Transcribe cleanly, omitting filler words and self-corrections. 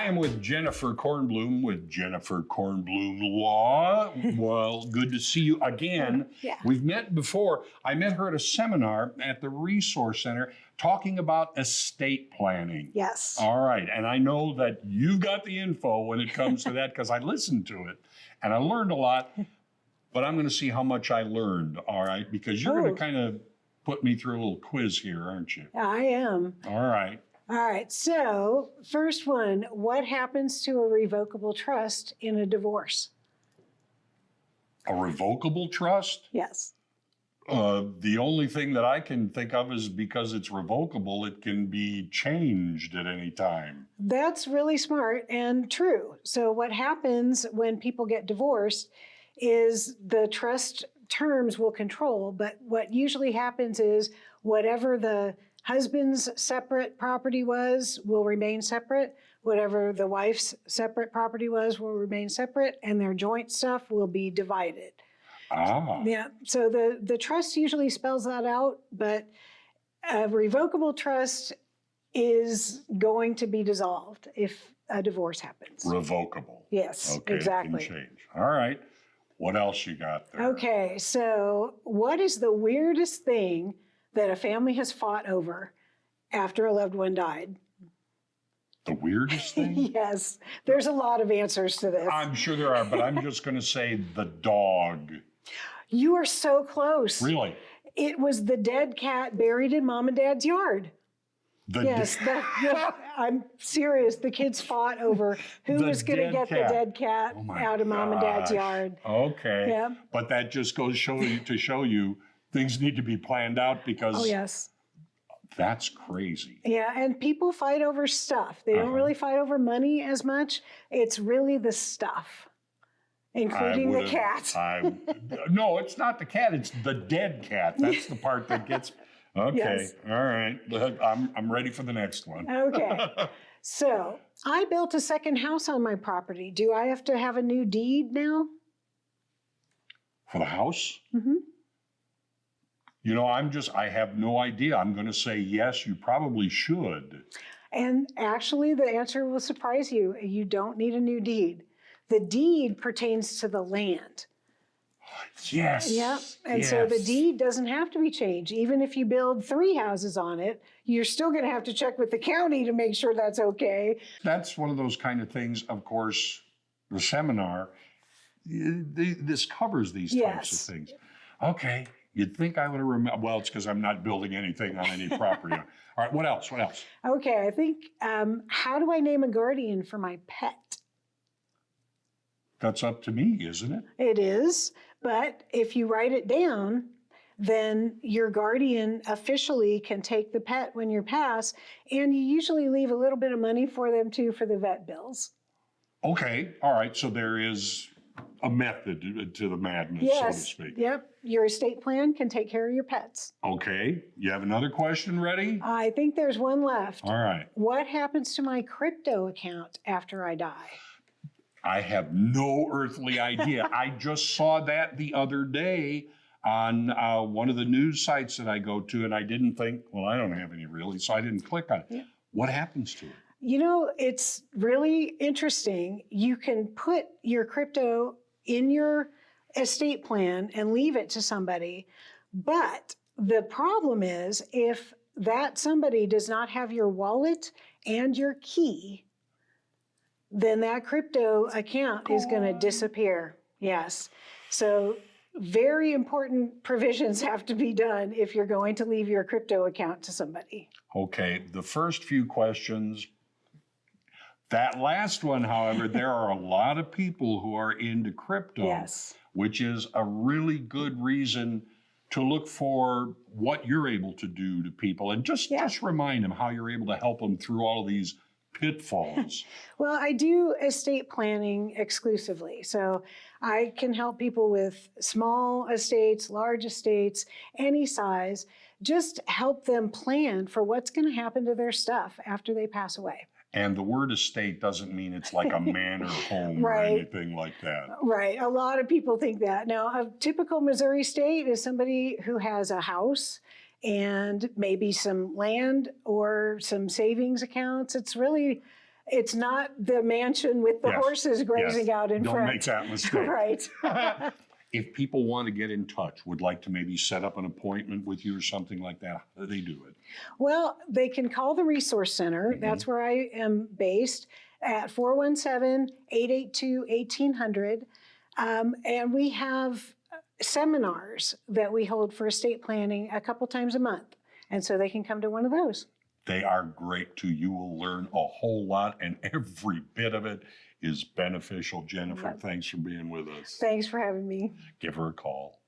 I am with Jennifer Kornblum with Jennifer Kornblum Law. Well, good to see you again. Yeah. We've met before. I met her at a seminar at the Resource Center talking about estate planning. Yes. All right. And I know that you've got the info when it comes to that because I listened to it and I learned a lot. But I'm going to see how much I learned, all right? Because you're going to kind of put me through a little quiz here, aren't you? I am. All right. All right. So, first one, what happens to a revocable trust in a divorce? A revocable trust? Yes. The only thing that I can think of is because it's revocable, it can be changed at any time. That's really smart and true. So, what happens when people get divorced is the trust terms will control, but what usually happens is whatever the husband's separate property was will remain separate. Whatever the wife's separate property was will remain separate, and their joint stuff will be divided. Ah. Yeah, so the trust usually spells that out, but a revocable trust is going to be dissolved if a divorce happens. Revocable. Yes, Okay, exactly. it can change. All right. What else you got there? Okay, so what is the weirdest thing that a family has fought over after a loved one died? The weirdest thing? Yes, there's a lot of answers to this. I'm sure there are, but I'm just going to say the dog. You are so close. Really? It was the dead cat buried in mom and dad's yard. The I'm serious. The kids fought over who The was going to dead get cat. the dead cat Oh my out of mom and dad's gosh. yard. Okay. Yeah. But that just goes to show you things need to be planned out because Oh, yes. that's crazy. Yeah, and people fight over stuff. They don't really fight over money as much. It's really the stuff, including the cat. No, it's not the cat. It's the dead cat. That's the part that gets. Okay. Yes. All right. I'm ready for the next one. Okay. So I built a second house on my property. Do I have to have a new deed now? For the house? Mm-hmm. You know, I have no idea. I'm going to say yes, you probably should. And actually, the answer will surprise you. You don't need a new deed. The deed pertains to the land. Yes. Yeah. And so the deed doesn't have to be changed. Even if you build 3 houses on it, you're still going to have to check with the county to make sure that's okay. That's one of those kind of things, of course, the seminar, this covers these types of things. Okay. You'd think I would have remembered. Well, it's because I'm not building anything on any property. All right. What else? What else? Okay. I think, how do I name a guardian for my pet? That's up to me, isn't it? It is. But if you write it down, then your guardian officially can take the pet when you pass, and you usually leave a little bit of money for them too for the vet bills. Okay. All right. So there is a method to the madness, so to speak. Yep. Your estate plan can take care of your pets. Okay. You have another question ready? I think there's one left. All right. What happens to my crypto account after I die? I have no earthly idea. I just saw that the other day on one of the news sites that I go to, and I didn't think, well, I don't have any really, so I didn't click on it. Yeah. What happens to it? You know, it's really interesting. You can put your crypto in your estate plan and leave it to somebody, but the problem is if that somebody does not have your wallet and your key, then that crypto account is going to disappear. Yes. So very important provisions have to be done if you're going to leave your crypto account to somebody. Okay. The first few questions. That last one, however, there are a lot of people who are into crypto, which is a really good reason to look for what you're able to do to people and just remind them how you're able to help them through all of these pitfalls. Well, I do estate planning exclusively. So I can help people with small estates, large estates, any size, just help them plan for what's going to happen to their stuff after they pass away. And the word estate doesn't mean it's like a manor home or anything like that. Right. A lot of people think that. Now, a typical Missouri estate is somebody who has a house and maybe some land or some savings accounts. It's really It's not the mansion with the horses grazing out in front. Don't make that mistake. Right. If people want to get in touch, would like to maybe set up an appointment with you or something like that, how do they do it? Well, they can call the Resource Center. That's where I am based at 417-882-1800. And we have seminars that we hold for estate planning a couple times a month. And so they can come to one of those. They are great too. You will learn a whole lot, and every bit of it is beneficial. Jennifer, thanks for being with us. Thanks for having me. Give her a call.